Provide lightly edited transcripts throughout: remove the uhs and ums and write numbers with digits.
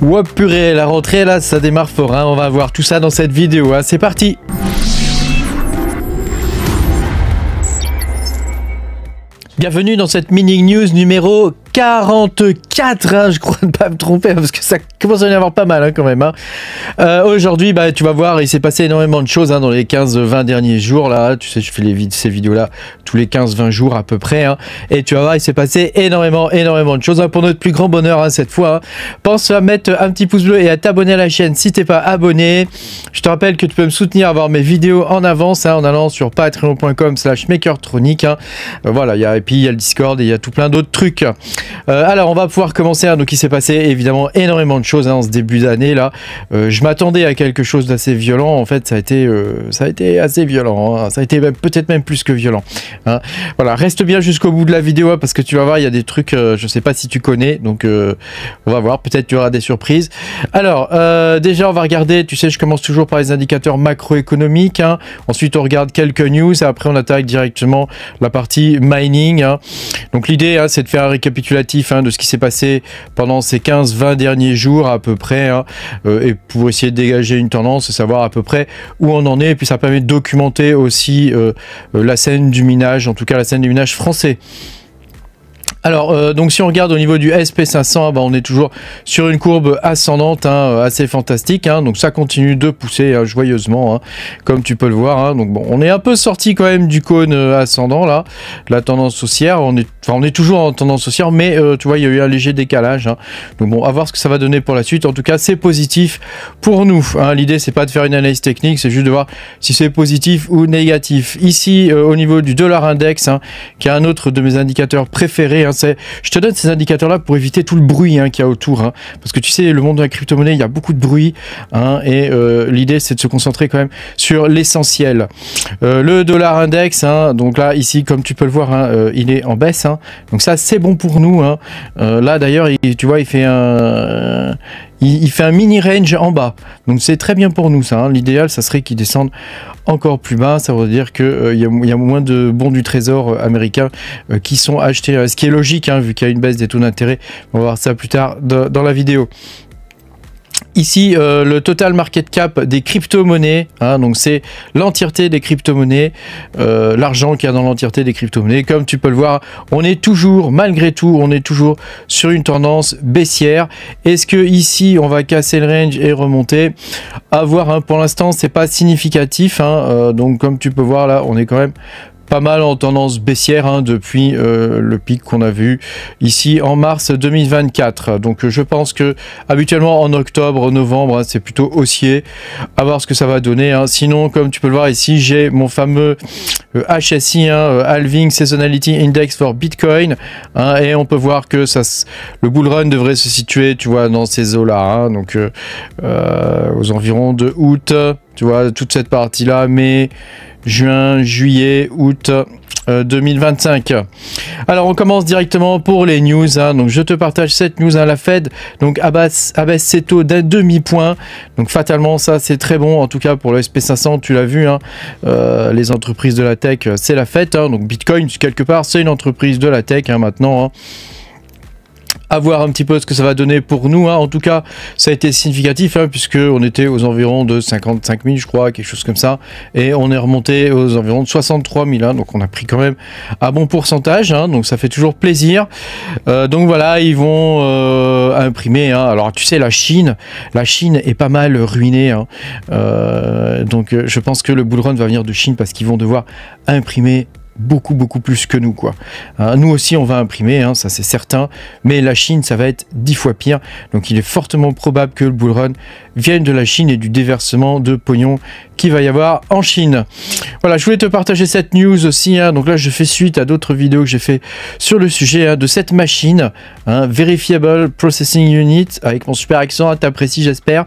Ouah purée, la rentrée là, ça démarre fort, hein. On va voir tout ça dans cette vidéo, hein. C'est parti. Bienvenue dans cette mini news numéro 44, hein, je crois ne pas me tromper parce que ça commence à y avoir pas mal, hein, quand même, hein. Aujourd'hui, bah, tu vas voir, il s'est passé énormément de choses, hein, dans les 15-20 derniers jours là. Tu sais, je fais ces vidéos là tous les 15-20 jours à peu près, hein, et tu vas voir, il s'est passé énormément de choses, hein, pour notre plus grand bonheur, hein, cette fois, hein. Pense à mettre un petit pouce bleu et à t'abonner à la chaîne si t'es pas abonné. Je te rappelle que tu peux me soutenir à voir mes vidéos en avance, hein, en allant sur patreon.com/makertronic, hein. Voilà, et puis il y a le Discord et il y a tout plein d'autres trucs. Alors on va pouvoir commencer, hein. Donc il s'est passé évidemment énormément de choses, hein, en ce début d'année là. Je m'attendais à quelque chose d'assez violent. En fait ça a été assez violent, hein. Ça a été peut-être même plus que violent, hein. Voilà, reste bien jusqu'au bout de la vidéo, hein, parce que tu vas voir, il y a des trucs, je sais pas si tu connais, donc on va voir, peut-être tu auras des surprises. Alors déjà on va regarder, tu sais, je commence toujours par les indicateurs macroéconomiques, hein. Ensuite on regarde quelques news et après on attaque directement la partie mining, hein. Donc l'idée, hein, c'est de faire un récapitulatif, hein, de ce qui s'est passé pendant ces 15-20 derniers jours à peu près, hein, et pour essayer de dégager une tendance, savoir à peu près où on en est, et puis ça permet de documenter aussi la scène du minage, en tout cas la scène du minage français. Alors, donc si on regarde au niveau du SP500, bah, on est toujours sur une courbe ascendante, hein, assez fantastique, hein. Donc ça continue de pousser, hein, joyeusement, hein, comme tu peux le voir, hein. Donc bon, on est un peu sorti quand même du cône ascendant là, la tendance haussière. On est toujours en tendance haussière, mais tu vois, il y a eu un léger décalage, hein. Donc bon, à voir ce que ça va donner pour la suite. En tout cas, c'est positif pour nous, hein. L'idée, c'est pas de faire une analyse technique, c'est juste de voir si c'est positif ou négatif. Ici, au niveau du dollar index, hein, qui est un autre de mes indicateurs préférés, hein. Je te donne ces indicateurs là pour éviter tout le bruit, hein, qu'il y a autour, hein, parce que tu sais, le monde de la crypto-monnaie, il y a beaucoup de bruit, hein, et l'idée c'est de se concentrer quand même sur l'essentiel. Le dollar index, hein, donc là ici comme tu peux le voir, hein, il est en baisse, hein, donc ça c'est bon pour nous, hein. Là d'ailleurs tu vois, il fait un mini range en bas, donc c'est très bien pour nous ça, hein. L'idéal ça serait qu'il descende encore plus bas, ça veut dire que il y a moins de bons du trésor américain qui sont achetés, ce qui est logique, hein, vu qu'il y a une baisse des taux d'intérêt. On va voir ça plus tard dans la vidéo. Ici, le total market cap des crypto-monnaies, hein, donc c'est l'entièreté des crypto-monnaies, l'argent qu'il y a dans l'entièreté des crypto-monnaies. Comme tu peux le voir, on est toujours, malgré tout, on est toujours sur une tendance baissière. Est-ce que ici, on va casser le range et remonter? À voir, hein. Pour l'instant, c'est pas significatif, hein. Donc comme tu peux voir là, on est quand même pas mal en tendance baissière, hein, depuis le pic qu'on a vu ici en mars 2024. Donc je pense que habituellement en octobre, novembre, hein, c'est plutôt haussier. À voir ce que ça va donner, hein. Sinon, comme tu peux le voir ici, j'ai mon fameux HSI, hein, Halving Seasonality Index for Bitcoin, hein, et on peut voir que le bull run devrait se situer, tu vois, dans ces eaux là, hein, donc aux environs de août, tu vois, toute cette partie là, mai, juin, juillet, août 2025. Alors on commence directement pour les news, hein. Donc je te partage cette news, hein. La Fed donc abaisse ses taux d'un demi-point, donc fatalement ça c'est très bon, en tout cas pour le SP500, tu l'as vu, hein. Les entreprises de la tech, c'est la fête, hein. Donc Bitcoin quelque part c'est une entreprise de la tech, hein, maintenant, hein. À voir un petit peu ce que ça va donner pour nous, hein. En tout cas ça a été significatif, hein, puisque on était aux environs de 55 000 je crois, quelque chose comme ça, et on est remonté aux environs de 63 000, hein, donc on a pris quand même un bon pourcentage, hein, donc ça fait toujours plaisir. Donc voilà, ils vont imprimer, hein. Alors tu sais, la Chine est pas mal ruinée, hein. Donc je pense que le bull run va venir de Chine, parce qu'ils vont devoir imprimer beaucoup plus que nous, quoi. Nous aussi on va imprimer, hein, ça c'est certain, mais la Chine ça va être 10 fois pire, donc il est fortement probable que le bull run vienne de la Chine et du déversement de pognon qu'il va y avoir en Chine. Voilà, je voulais te partager cette news aussi, hein. Donc là je fais suite à d'autres vidéos que j'ai fait sur le sujet, hein, de cette machine, hein, Verifiable Processing Unit, avec mon super accent, hein, t'apprécies j'espère,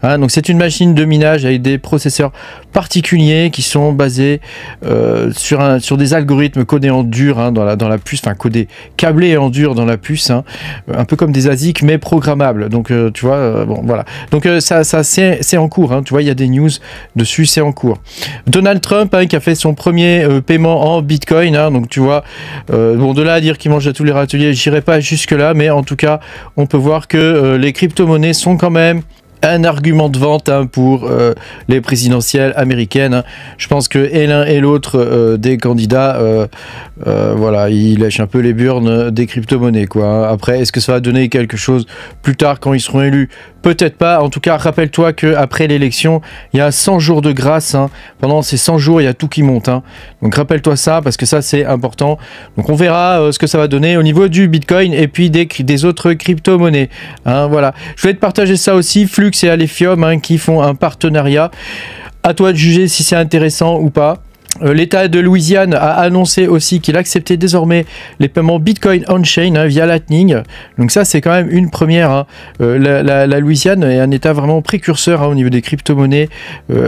hein. Donc c'est une machine de minage avec des processeurs particuliers qui sont basés sur des des algorithmes codés en dur hein, dans la puce, enfin codés, câblés en dur dans la puce, hein, un peu comme des ASIC mais programmables. Donc tu vois, bon voilà. Donc ça c'est en cours. Hein, tu vois, il y a des news dessus, c'est en cours. Donald Trump hein, qui a fait son premier paiement en Bitcoin. Hein, donc tu vois, bon de là à dire qu'il mange à tous les râteliers, j'irai pas jusque là, mais en tout cas, on peut voir que les crypto-monnaies sont quand même un argument de vente hein, pour les présidentielles américaines. Hein. Je pense que et l'un et l'autre des candidats, voilà, ils lèchent un peu les burnes des crypto-monnaies, quoi. Hein. Après, est-ce que ça va donner quelque chose plus tard quand ils seront élus? Peut-être pas. En tout cas, rappelle-toi qu'après l'élection, il y a 100 jours de grâce. Hein. Pendant ces 100 jours, il y a tout qui monte. Hein. Donc rappelle-toi ça, parce que ça, c'est important. Donc on verra ce que ça va donner au niveau du Bitcoin et puis des autres crypto-monnaies. Hein, voilà. Je voulais te partager ça aussi. Flux et Alephium hein, qui font un partenariat. À toi de juger si c'est intéressant ou pas. L'État de Louisiane a annoncé aussi qu'il acceptait désormais les paiements Bitcoin on-chain hein, via Lightning. Donc ça, c'est quand même une première. Hein. La Louisiane est un État vraiment précurseur hein, au niveau des crypto-monnaies,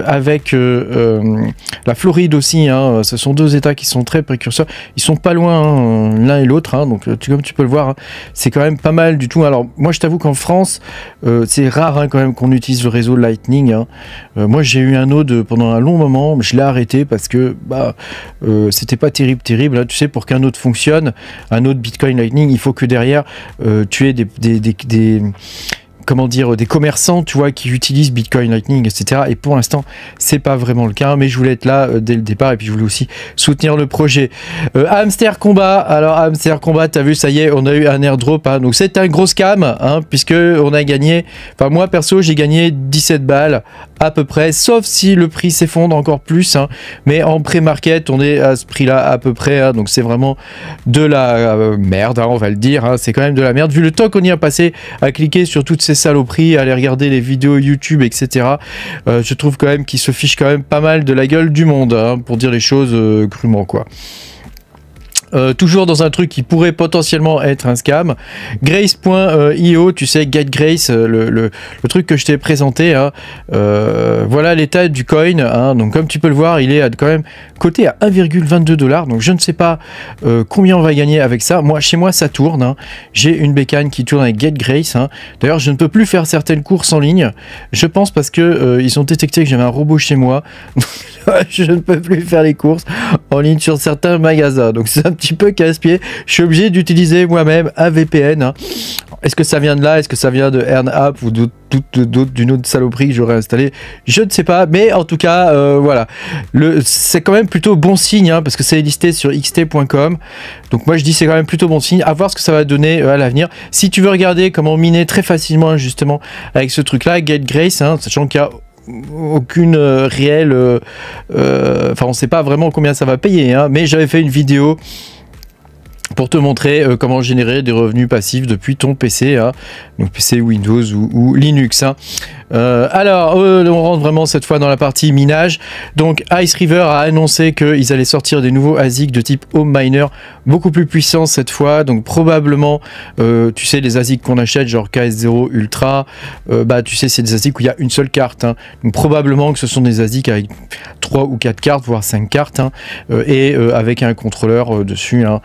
avec la Floride aussi. Hein. Ce sont deux États qui sont très précurseurs. Ils sont pas loin hein, l'un et l'autre. Hein. Donc comme tu peux le voir, hein, c'est quand même pas mal du tout. Alors moi, je t'avoue qu'en France, c'est rare hein, quand même qu'on utilise le réseau Lightning. Hein. Moi, j'ai eu un node pendant un long moment, mais je l'ai arrêté parce que c'était pas terrible hein. Tu sais, pour qu'un node fonctionne, un node Bitcoin Lightning, il faut que derrière tu aies comment dire, des commerçants, tu vois, qui utilisent Bitcoin Lightning, etc. Et pour l'instant, c'est pas vraiment le cas, mais je voulais être là dès le départ, et puis je voulais aussi soutenir le projet. Hamster Combat, alors Hamster Combat, t'as vu, ça y est, on a eu un airdrop, hein, donc c'est un gros scam, hein, puisque on a gagné, enfin moi perso, j'ai gagné 17 balles, à peu près, sauf si le prix s'effondre encore plus, hein, mais en pré-market, on est à ce prix-là à peu près, hein, donc c'est vraiment de la merde, hein, on va le dire, hein, c'est quand même de la merde, vu le temps qu'on y a passé à cliquer sur toutes ces saloperies, aller regarder les vidéos YouTube, etc. Je trouve quand même qu'ils se fichent quand même pas mal de la gueule du monde, hein, pour dire les choses crûment, quoi. Toujours dans un truc qui pourrait potentiellement être un scam, Grace.io, tu sais, Get Grace, le truc que je t'ai présenté, hein, voilà l'état du coin, hein, donc comme tu peux le voir, il est quand même coté à 1,22 $, donc je ne sais pas combien on va gagner avec ça. Moi, chez moi, ça tourne, hein. J'ai une bécane qui tourne avec Get Grace, hein. D'ailleurs, je ne peux plus faire certaines courses en ligne, je pense parce que ils ont détecté que j'avais un robot chez moi, je ne peux plus faire les courses en ligne sur certains magasins, donc c'est un petit peu casse-pied. Je suis obligé d'utiliser moi-même un VPN. Hein. Est-ce que ça vient de là? Est-ce que ça vient de EarnApp ou d'une autre saloperie que j'aurais installé? Je ne sais pas, mais en tout cas, voilà. C'est quand même plutôt bon signe, hein, parce que c'est listé sur xt.com. Donc moi je dis c'est quand même plutôt bon signe. À voir ce que ça va donner à l'avenir. Si tu veux regarder comment miner très facilement, justement, avec ce truc-là, Get Grace, hein, sachant qu'il y a aucune réelle enfin on sait pas vraiment combien ça va payer hein, mais j'avais fait une vidéo pour te montrer comment générer des revenus passifs depuis ton PC, hein, donc PC Windows ou Linux. Hein. Alors, on rentre vraiment cette fois dans la partie minage. Donc, Ice River a annoncé qu'ils allaient sortir des nouveaux ASIC de type Home Miner, beaucoup plus puissants cette fois. Donc, probablement, tu sais, les ASIC qu'on achète, genre KS0 Ultra, bah, tu sais, c'est des ASIC où il y a une seule carte. Hein. Donc, probablement que ce sont des ASIC avec 3 ou 4 cartes, voire 5 cartes, hein, et avec un contrôleur dessus, hein,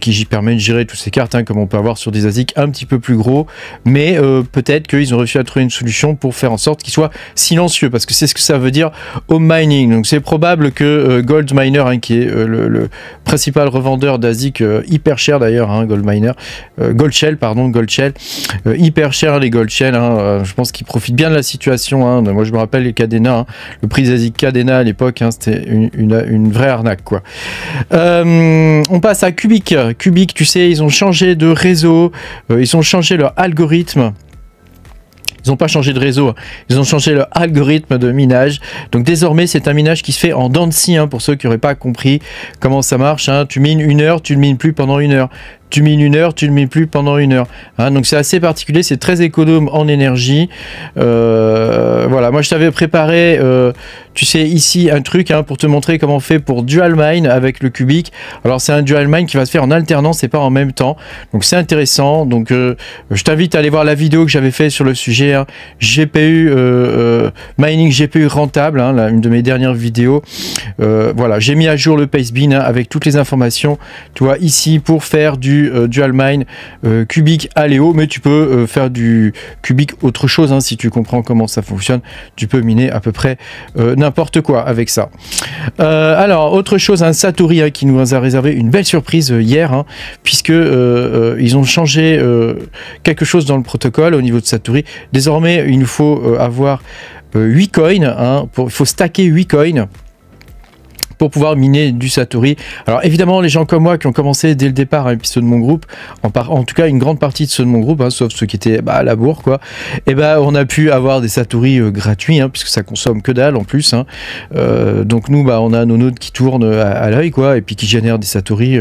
qui permet de gérer toutes ces cartes, hein, comme on peut avoir sur des ASIC un petit peu plus gros. Mais peut-être qu'ils ont réussi à trouver une solution pour faire en sorte qu'il soit silencieux, parce que c'est ce que ça veut dire home mining. Donc c'est probable que Goldminer, hein, qui est le principal revendeur d'ASIC, hyper cher d'ailleurs, hein, Goldshell, hyper cher les Goldshell, hein, je pense qu'ils profitent bien de la situation. Hein. Moi je me rappelle les Cadena, hein, le prix des ASIC Cadena à l'époque, hein, c'était une vraie arnaque, quoi. On passe à Cubic. Cubic, tu sais, ils ont changé de réseau, ils ont changé leur algorithme. Ils n'ont pas changé de réseau, ils ont changé leur algorithme de minage. Donc désormais, c'est un minage qui se fait en dents de scie, hein, pour ceux qui n'auraient pas compris comment ça marche. Hein. Tu mines 1 heure, tu ne mines plus pendant 1 heure. tu mines 1 heure, tu ne mines plus pendant 1 heure. Hein, donc c'est assez particulier, c'est très économe en énergie. Voilà, moi je t'avais préparé, tu sais, ici un truc hein, pour te montrer comment on fait pour dual mine avec le cubique. Alors c'est un dual mine qui va se faire en alternance et pas en même temps. Donc c'est intéressant. Donc je t'invite à aller voir la vidéo que j'avais fait sur le sujet hein, GPU mining GPU rentable, hein, là, une de mes dernières vidéos. Voilà, j'ai mis à jour le Pastebin hein, avec toutes les informations. Tu vois ici pour faire du dual mine cubique Aléo, mais tu peux faire du cubique autre chose hein, si tu comprends comment ça fonctionne. Tu peux miner à peu près n'importe quoi avec ça. Alors autre chose, un Satori hein, qui nous a réservé une belle surprise hier, hein, puisque ils ont changé quelque chose dans le protocole au niveau de Satori. Désormais, il nous faut avoir 8 coins, hein, il faut stacker 8 coins pour pouvoir miner du Satori. Alors évidemment, les gens comme moi qui ont commencé dès le départ, hein, puis ceux de mon groupe, en tout cas une grande partie de ceux de mon groupe, hein, sauf ceux qui étaient à la bourre, quoi, et on a pu avoir des Satori gratuits, hein, puisque ça consomme que dalle en plus. Hein. Donc nous, on a nos nodes qui tournent à l'œil, quoi, et puis qui génèrent des Satori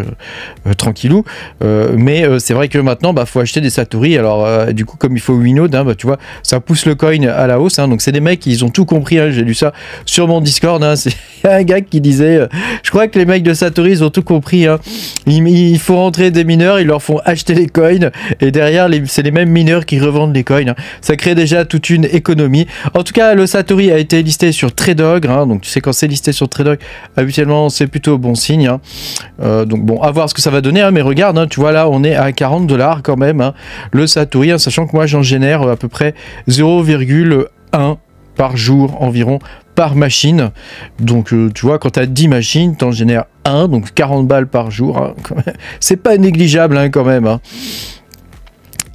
tranquillou. Mais c'est vrai que maintenant, faut acheter des Satori. Alors du coup, comme il faut 8 nodes, hein, tu vois, ça pousse le coin à la hausse. Hein. Donc c'est des mecs, ils ont tout compris. Hein. J'ai lu ça sur mon Discord. Hein. C'est un gars qui disait je crois que les mecs de Satori ils ont tout compris hein. Il faut rentrer des mineurs, ils leur font acheter les coins et derrière c'est les mêmes mineurs qui revendent les coins hein. Ça crée déjà toute une économie. En tout cas le Satori a été listé sur Tradog hein. Donc tu sais quand c'est listé sur Tradog habituellement c'est plutôt bon signe hein. Donc bon à voir ce que ça va donner hein. Mais regarde hein, tu vois là on est à 40 $ quand même hein. Le Satori hein, sachant que moi j'en génère à peu près 0,1 par jour environ par machine. Donc tu vois quand tu as 10 machines tu en génères 1, donc 40 balles par jour hein, c'est pas négligeable hein, quand même hein.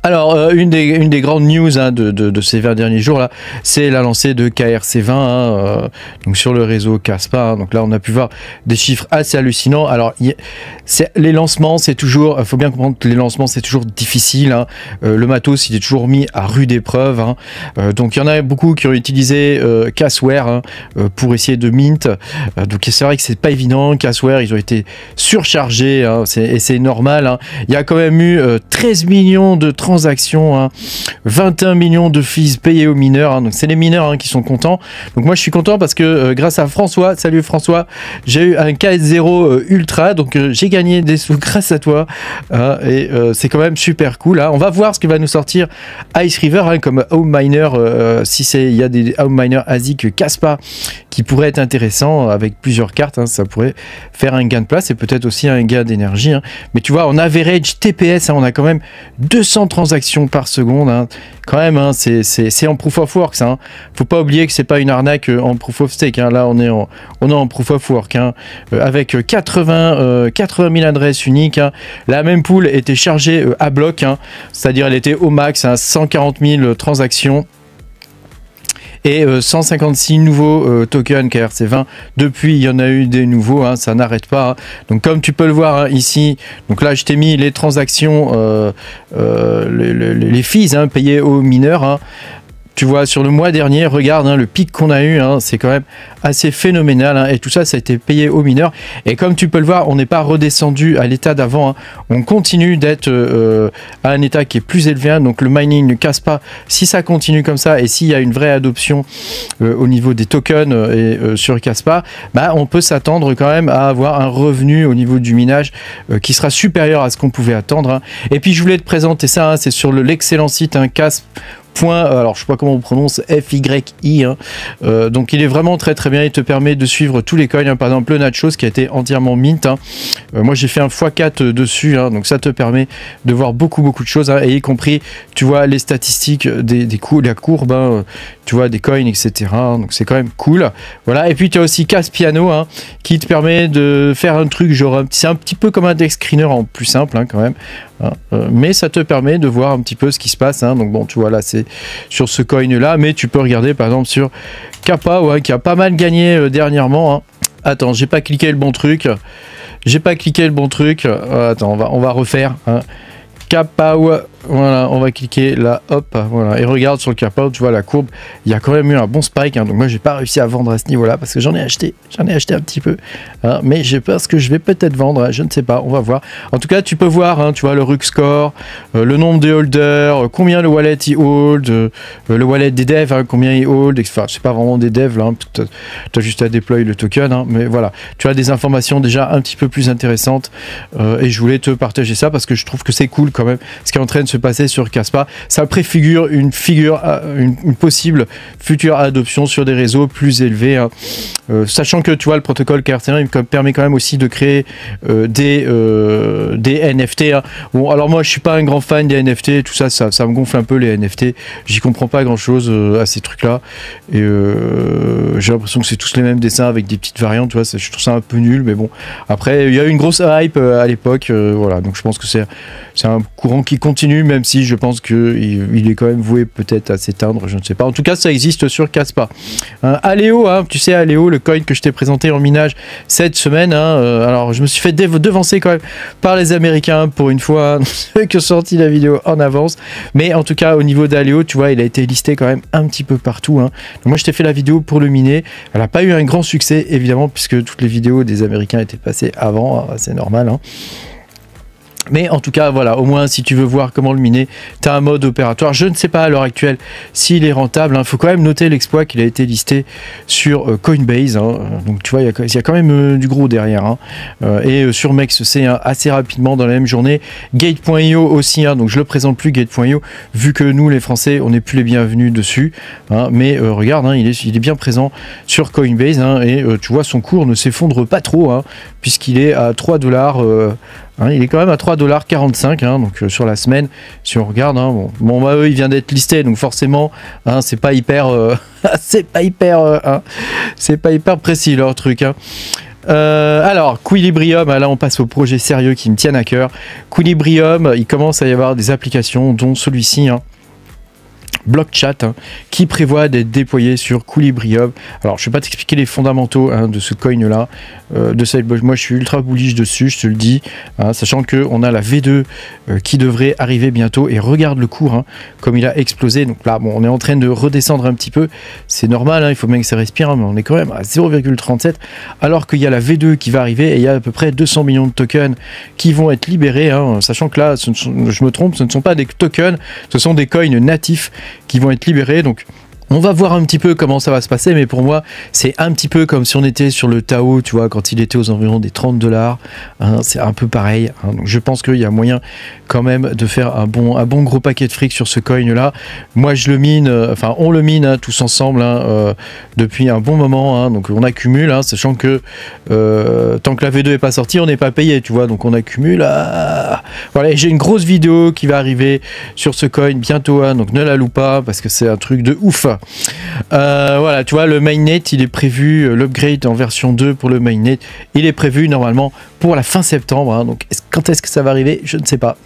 Alors, une des grandes news hein, de ces 20 derniers jours, là, c'est la lancée de KRC20 hein, donc sur le réseau Kaspa. Hein, donc là, on a pu voir des chiffres assez hallucinants. Alors, les lancements, c'est toujours... Il faut bien comprendre que les lancements, c'est toujours difficile. Hein. Le matos, il est toujours mis à rude épreuve. Hein. Donc, il y en a beaucoup qui ont utilisé Casware hein, pour essayer de mint. Donc, c'est vrai que c'est pas évident. Casware, ils ont été surchargés. Hein, et c'est normal. Hein. Il y a quand même eu 13 millions de transactions, hein, 21 millions de fees payés aux mineurs, hein, donc c'est les mineurs hein, qui sont contents. Donc moi je suis content parce que grâce à François, salut François, j'ai eu un KS0 Ultra, donc j'ai gagné des sous grâce à toi hein, et c'est quand même super cool. Hein. On va voir ce que va nous sortir Ice River hein, comme home miner, si il y a des home miners ASIC Kaspa qui pourraient être intéressants avec plusieurs cartes, hein, ça pourrait faire un gain de place et peut-être aussi un gain d'énergie. Hein. Mais tu vois, en average TPS, hein, on a quand même 200 transactions par seconde, hein. Quand même, hein, c'est en proof of work, hein. Faut pas oublier que c'est pas une arnaque en proof of stake. Hein. Là, on est en proof of work, hein, avec 80 000 adresses uniques. Hein. La même pool était chargée à bloc, hein, c'est-à-dire elle était au max, hein, 140 000 transactions. Et 156 nouveaux tokens KRC20. Depuis, il y en a eu des nouveaux, hein, ça n'arrête pas. Hein. Donc, comme tu peux le voir hein, ici, donc là, je t'ai mis les transactions, les fees hein, payées aux mineurs. Hein. Tu vois, sur le mois dernier, regarde hein, le pic qu'on a eu, hein, c'est quand même assez phénoménal. Hein, et tout ça, ça a été payé aux mineurs. Et comme tu peux le voir, on n'est pas redescendu à l'état d'avant. Hein, on continue d'être à un état qui est plus élevé. Hein, donc le mining ne casse pas. Si ça continue comme ça et s'il y a une vraie adoption au niveau des tokens et sur Kaspa, on peut s'attendre quand même à avoir un revenu au niveau du minage qui sera supérieur à ce qu'on pouvait attendre. Hein. Et puis je voulais te présenter ça, hein, c'est sur l'excellent site hein, Kaspa. Alors je sais pas comment on prononce, FYI hein. Donc il est vraiment très très bien, il te permet de suivre tous les coins hein. Par exemple le Nachos qui a été entièrement mint hein. Moi j'ai fait un x4 dessus hein. Donc ça te permet de voir beaucoup de choses hein. Et y compris tu vois les statistiques des coups, la courbe hein. Tu vois des coins etc hein. Donc c'est quand même cool, voilà. Et puis tu as aussi Caspiano hein, qui te permet de faire un truc genre c'est un petit peu comme un deck screener en plus simple hein, quand même hein. Mais ça te permet de voir un petit peu ce qui se passe hein. Donc bon tu vois là c'est sur ce coin là, mais tu peux regarder par exemple sur Kappa ouais, qui a pas mal gagné dernièrement hein. Attends, j'ai pas cliqué le bon truc, attends, on va refaire hein. Kappa Voilà, on va cliquer là, hop, voilà, et regarde sur le capot, tu vois la courbe, il y a quand même eu un bon spike, hein, donc moi j'ai pas réussi à vendre à ce niveau-là parce que j'en ai acheté un petit peu, hein, mais je pense que je vais peut-être vendre, hein, je ne sais pas, on va voir. En tout cas, tu peux voir, hein, tu vois le RUC score, le nombre de holders, combien le wallet il hold, le wallet des devs, hein, combien il hold, enfin c'est pas vraiment des devs là, hein, tu as juste à déployer le token, hein, mais voilà, tu as des informations déjà un petit peu plus intéressantes et je voulais te partager ça parce que je trouve que c'est cool quand même ce qui est en train de se passer sur Kaspa. Ça préfigure une possible future adoption sur des réseaux plus élevés, hein. Sachant que tu vois le protocole KRC1 il permet quand même aussi de créer des NFT, hein. Bon, alors moi je suis pas un grand fan des NFT, tout ça, ça me gonfle un peu les NFT, j'y comprends pas grand chose à ces trucs là et j'ai l'impression que c'est tous les mêmes dessins avec des petites variantes, tu vois, je trouve ça un peu nul, mais bon, après il y a eu une grosse hype à l'époque, voilà, donc je pense que c'est un courant qui continue, même si je pense qu'il est quand même voué peut-être à s'éteindre, je ne sais pas. En tout cas, ça existe sur Kaspa. Aléo, hein, tu sais, Aléo, le coin que je t'ai présenté en minage cette semaine, hein, alors je me suis fait devancer quand même par les Américains pour une fois, ceux qui ont sorti la vidéo en avance, mais en tout cas, au niveau d'Aléo, tu vois, il a été listé quand même un petit peu partout, hein. Donc moi, je t'ai fait la vidéo pour le miner. Elle n'a pas eu un grand succès, évidemment, puisque toutes les vidéos des Américains étaient passées avant, hein, c'est normal, hein. Mais en tout cas, voilà, au moins si tu veux voir comment le miner, tu as un mode opératoire. Je ne sais pas à l'heure actuelle s'il est rentable, hein. Faut quand même noter l'exploit qu'il a été listé sur Coinbase, hein. Donc tu vois, il y a quand même du gros derrière, hein. Et sur MEXC, hein, assez rapidement dans la même journée. Gate.io aussi, hein, donc je le présente plus Gate.io, vu que nous les Français, on n'est plus les bienvenus dessus, hein. Mais regarde, hein, il est bien présent sur Coinbase, hein, et tu vois, son cours ne s'effondre pas trop, hein, puisqu'il est à 3 $. Hein, il est quand même à 3,45 $, hein, donc sur la semaine, si on regarde, hein, bon bah, il vient d'être listé, donc forcément, hein, c'est pas hyper, c'est pas hyper précis leur truc, hein. Alors, Quilibrium, là on passe au projet sérieux qui me tiennent à cœur. Quilibrium, il commence à y avoir des applications, dont celui-ci, hein, BlockChat, hein, qui prévoit d'être déployé sur Quilibrium. Alors je ne vais pas t'expliquer les fondamentaux, hein, de ce coin là, moi je suis ultra bullish dessus, je te le dis, hein, sachant que on a la V2 qui devrait arriver bientôt, et regarde le cours, hein, comme il a explosé. Donc là bon, on est en train de redescendre un petit peu, c'est normal, hein, il faut bien que ça respire, hein, mais on est quand même à 0,37, alors qu'il y a la V2 qui va arriver et il y a à peu près 200 millions de tokens qui vont être libérés, hein, sachant que là, je me trompe, ce ne sont pas des tokens, ce sont des coins natifs qui vont être libérés. Donc on va voir un petit peu comment ça va se passer, mais pour moi c'est un petit peu comme si on était sur le Tao, tu vois, quand il était aux environs des 30 $, hein, c'est un peu pareil, hein. Donc je pense qu'il y a moyen quand même de faire un bon gros paquet de fric sur ce coin là. Moi je le mine, enfin on le mine, hein, tous ensemble, hein, depuis un bon moment, hein, donc on accumule, hein, sachant que tant que la V2 est pas sortie, on n'est pas payé, tu vois, donc on accumule. Voilà, j'ai une grosse vidéo qui va arriver sur ce coin bientôt, hein, donc ne la loupe pas parce que c'est un truc de ouf. Voilà, tu vois, le mainnet, il est prévu, l'upgrade en version 2 pour le mainnet, il est prévu normalement pour la fin septembre, hein, donc quand est-ce que ça va arriver, je ne sais pas.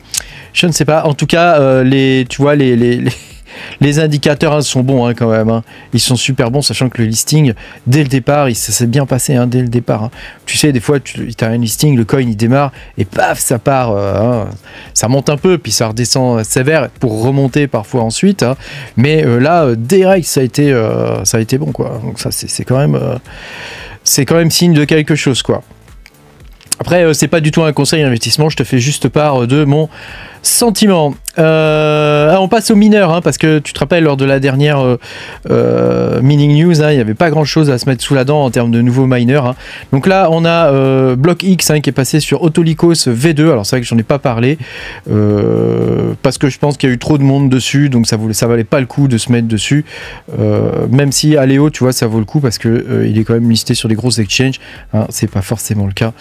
En tout cas, tu vois, les indicateurs, hein, sont bons, hein, quand même, hein. Ils sont super bons, sachant que le listing, dès le départ, ça s'est bien passé, hein, dès le départ, hein. Tu sais, des fois, tu as un listing, le coin il démarre et paf, ça part, hein. Ça monte un peu, puis ça redescend sévère pour remonter parfois ensuite, hein. Mais là, direct, ça a été bon, quoi. Donc ça, c'est quand même signe de quelque chose, quoi. Après, c'est pas du tout un conseil d'investissement, je te fais juste part de mon sentiment. On passe aux mineurs, hein, parce que tu te rappelles, lors de la dernière mining news, hein, il n'y avait pas grand chose à se mettre sous la dent en termes de nouveaux mineurs, hein. Donc là on a BlockX, hein, qui est passé sur Autolycos V2. Alors c'est vrai que j'en ai pas parlé parce que je pense qu'il y a eu trop de monde dessus, donc ça valait pas le coup de se mettre dessus, même si Aléo, tu vois, ça vaut le coup parce que il est quand même listé sur les grosses exchanges, hein. C'est pas forcément le cas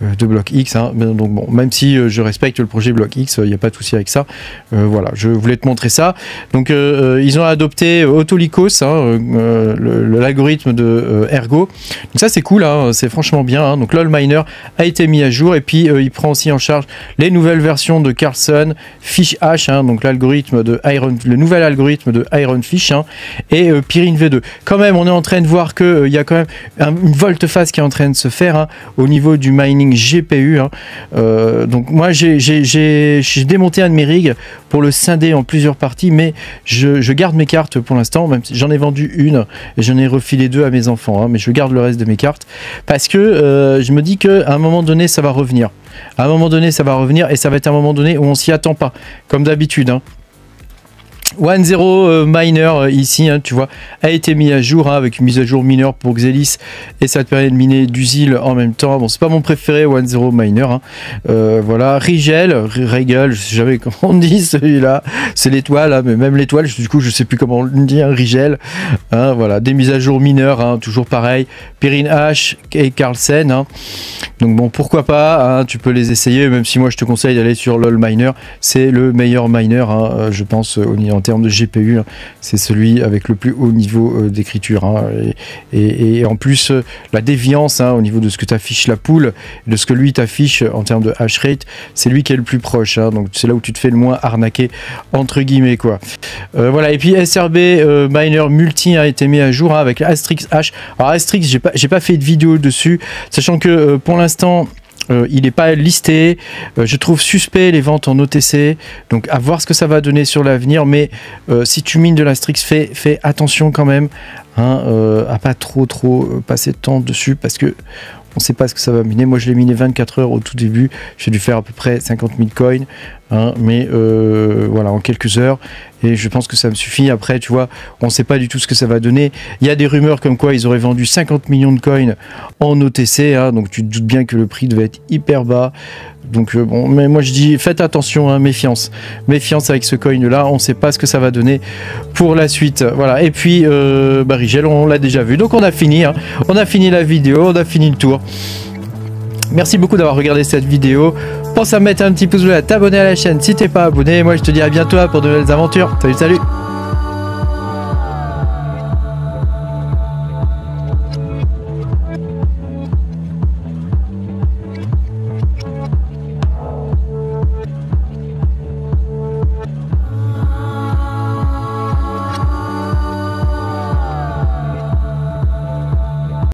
de BlockX, hein. Donc bon, même si je respecte le projet BlockX, il n'y a pas de souci avec ça. Voilà, je voulais te montrer ça. Donc ils ont adopté Autolycos, hein, l'algorithme de Ergo. Donc ça c'est cool, hein, c'est franchement bien, hein. Donc là le miner a été mis à jour, et puis il prend aussi en charge les nouvelles versions de Carlson, FishHash, hein, donc le nouvel algorithme de Ironfish, hein, et Pyrine V2. Quand même, on est en train de voir que il y a quand même une volte-face qui est en train de se faire, hein, au niveau du mining GPU, hein. Donc moi j'ai démonté un de mes rigs pour le scinder en plusieurs parties, mais je garde mes cartes pour l'instant, même si j'en ai vendu une et j'en ai refilé 2 à mes enfants, hein, mais je garde le reste de mes cartes parce que je me dis qu'à un moment donné ça va revenir. À un moment donné ça va revenir et ça va être un moment donné où on s'y attend pas, comme d'habitude, hein. 1.0 miner ici, hein, tu vois, a été mis à jour, hein, avec une mise à jour mineur pour Xelis, et ça te permet de miner du ZIL en même temps. Bon, c'est pas mon préféré 1.0 miner, hein. Voilà, Rigel, je sais jamais comment on dit celui-là, c'est l'étoile, hein, mais même l'étoile, du coup je sais plus comment on dit, hein, Rigel, hein, voilà, des mises à jour mineures, hein, toujours pareil, Perrine H et Carlsen, hein. Donc bon, pourquoi pas, hein, tu peux les essayer, même si moi je te conseille d'aller sur LOL Miner, c'est le meilleur miner, hein, je pense, en termes de GPU, hein, c'est celui avec le plus haut niveau d'écriture, hein, et en plus la déviance, hein, au niveau de ce que t'affiche la pool, de ce que lui t'affiche en termes de hash rate, c'est lui qui est le plus proche, hein, donc c'est là où tu te fais le moins arnaquer entre guillemets, quoi. Voilà, et puis SRB Miner Multi a été mis à jour, hein, avec Astrix H. Alors Astrix, j'ai pas fait de vidéo dessus, sachant que pour l'instant il n'est pas listé, je trouve suspect les ventes en OTC, donc à voir ce que ça va donner sur l'avenir, mais si tu mines de l'Astrix, fais attention quand même, hein, à pas trop passer de temps dessus, parce que on sait pas ce que ça va miner. Moi je l'ai miné 24 heures au tout début, j'ai dû faire à peu près 50 000 coins, hein, mais voilà, en quelques heures, et je pense que ça me suffit. Après, tu vois, on sait pas du tout ce que ça va donner. Il y a des rumeurs comme quoi ils auraient vendu 50 millions de coins en OTC, hein, donc tu te doutes bien que le prix devait être hyper bas. Donc bon, mais moi je dis faites attention, hein, méfiance avec ce coin là, on sait pas ce que ça va donner pour la suite. Voilà, et puis Rigel, on l'a déjà vu, donc on a fini, hein. On a fini la vidéo, on a fini le tour. Merci beaucoup d'avoir regardé cette vidéo. Pense à mettre un petit pouce bleu, à t'abonner à la chaîne si t'es pas abonné. Moi je te dis à bientôt pour de nouvelles aventures. Salut.